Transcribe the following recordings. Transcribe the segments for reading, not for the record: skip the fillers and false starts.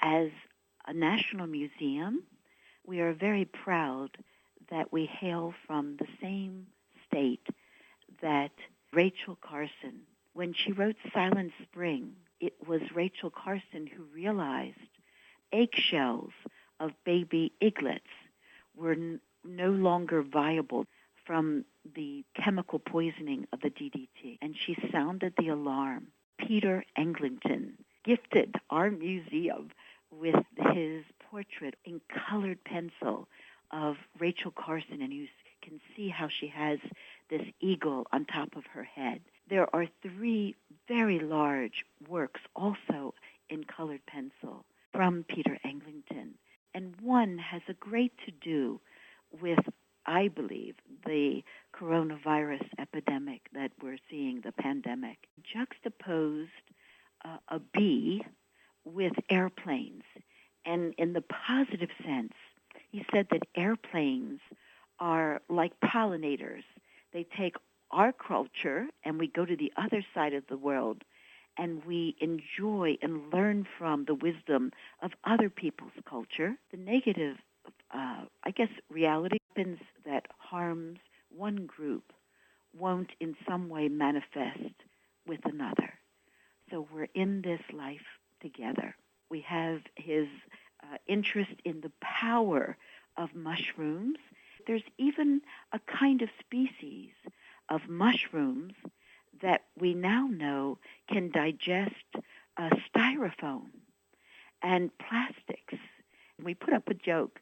as a national museum, we are very proud that we hail from the same state that Rachel Carson, when she wrote Silent Spring, it was Rachel Carson who realized eggshells of baby eaglets were no longer viable from the chemical poisoning of the DDT. And she sounded the alarm. Peter Eglinton gifted our museum with his portrait in colored pencil of Rachel Carson, and you can see how she has this eagle on top of her head. There are 3 very large works also in colored pencil from Peter Eglinton, and one has a great to-do with, I believe, the coronavirus epidemic that we're seeing, the pandemic. Juxtaposed a bee with airplanes, and in the positive sense, he said that airplanes are like pollinators. They take our culture and we go to the other side of the world and we enjoy and learn from the wisdom of other people's culture. The negative, reality happens that harms one group won't in some way manifest with another. So we're in this life together. We have his interest in the power of mushrooms. There's even a kind of species of mushrooms that we now know can digest styrofoam and plastics. We put up a joke.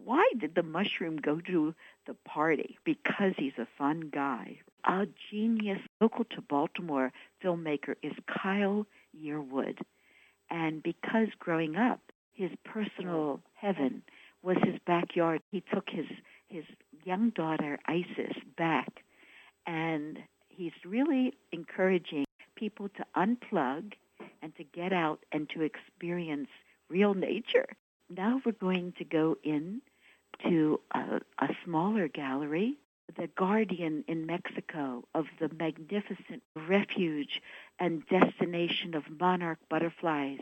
Why did the mushroom go to the party? Because he's a fun guy. A genius local to Baltimore filmmaker is Kyle Yearwood. And because growing up, his personal heaven was his backyard, he took his young daughter, Isis, back. And he's really encouraging people to unplug and to get out and to experience real nature. Now we're going to go in to a smaller gallery, the guardian in Mexico of the magnificent refuge and destination of monarch butterflies,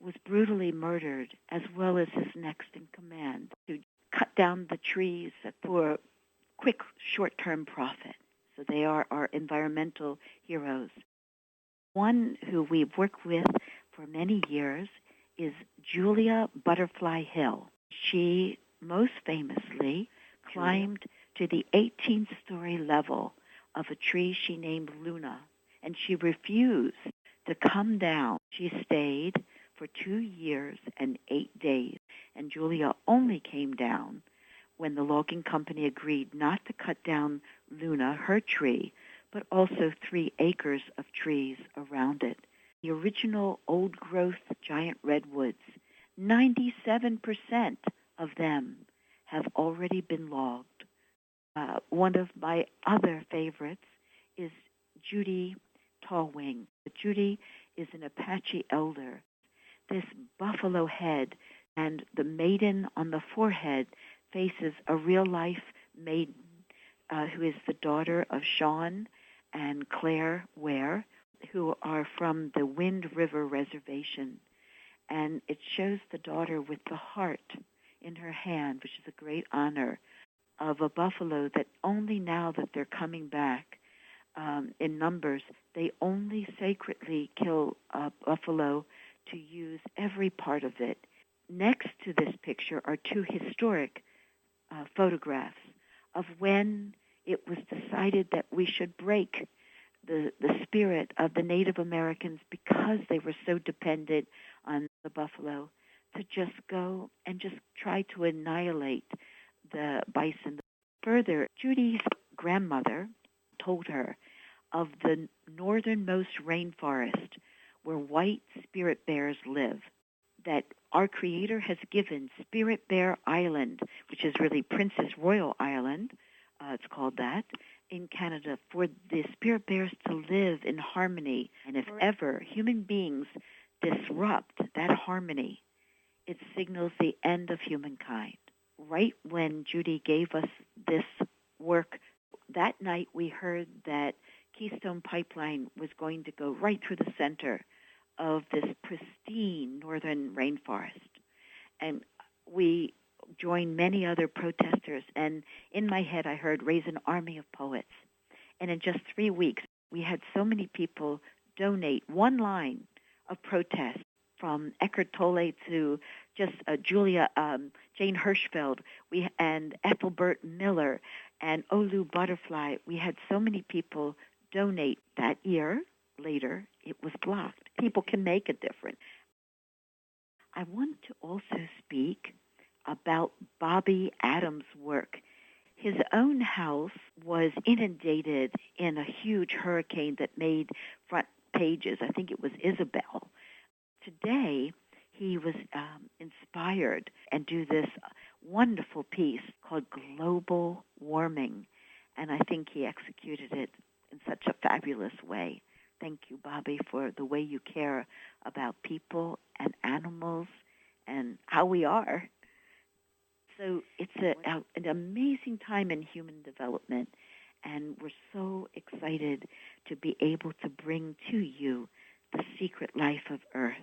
was brutally murdered, as well as his next in command, to cut down the trees for quick short-term profit. So they are our environmental heroes. One who we've worked with for many years is Julia Butterfly Hill. She most famously climbed to the 18th-story level of a tree she named Luna, and she refused to come down. She stayed for 2 years and 8 days, and Julia only came down when the logging company agreed not to cut down Luna, her tree, but also 3 acres of trees around it. The original old-growth giant redwoods, 97% of them have already been logged. One of my other favorites is Judy Tallwing. Judy is an Apache elder. This buffalo head and the maiden on the forehead faces a real-life maiden who is the daughter of Sean and Claire Ware, who are from the Wind River Reservation. And it shows the daughter with the heart in her hand, which is a great honor, of a buffalo that only now that they're coming back in numbers, they only sacredly kill a buffalo to use every part of it. Next to this picture are 2 historic photographs of when it was decided that we should break the spirit of the Native Americans, because they were so dependent on the buffalo, to just go and just try to annihilate the bison. Further, Judy's grandmother told her of the northernmost rainforest where white spirit bears live, that our Creator has given Spirit Bear Island, which is really Princess Royal Island, it's called that, in Canada, for the spirit bears to live in harmony. And if ever human beings disrupt that harmony, it signals the end of humankind. Right when Judy gave us this work, that night we heard that Keystone Pipeline was going to go right through the center of this pristine northern rainforest. And we joined many other protesters. And in my head, I heard raise an army of poets. And in just 3 weeks, we had so many people donate one line of protest, from Eckhart Tolle to just Julia, Jane Hirschfeld, and Ethelbert Miller and Olu Butterfly. We had so many people donate that year. Later, it was blocked. People can make a difference. I want to also speak about Bobby Adams' work. His own house was inundated in a huge hurricane that made front pages. I think it was Isabel. Today, he was inspired and do this wonderful piece called Global Warming, and I think he executed it in such a fabulous way. Thank you, Bobby, for the way you care about people and animals and how we are. So it's an amazing time in human development, and we're so excited to be able to bring to you The Secret Life of Earth.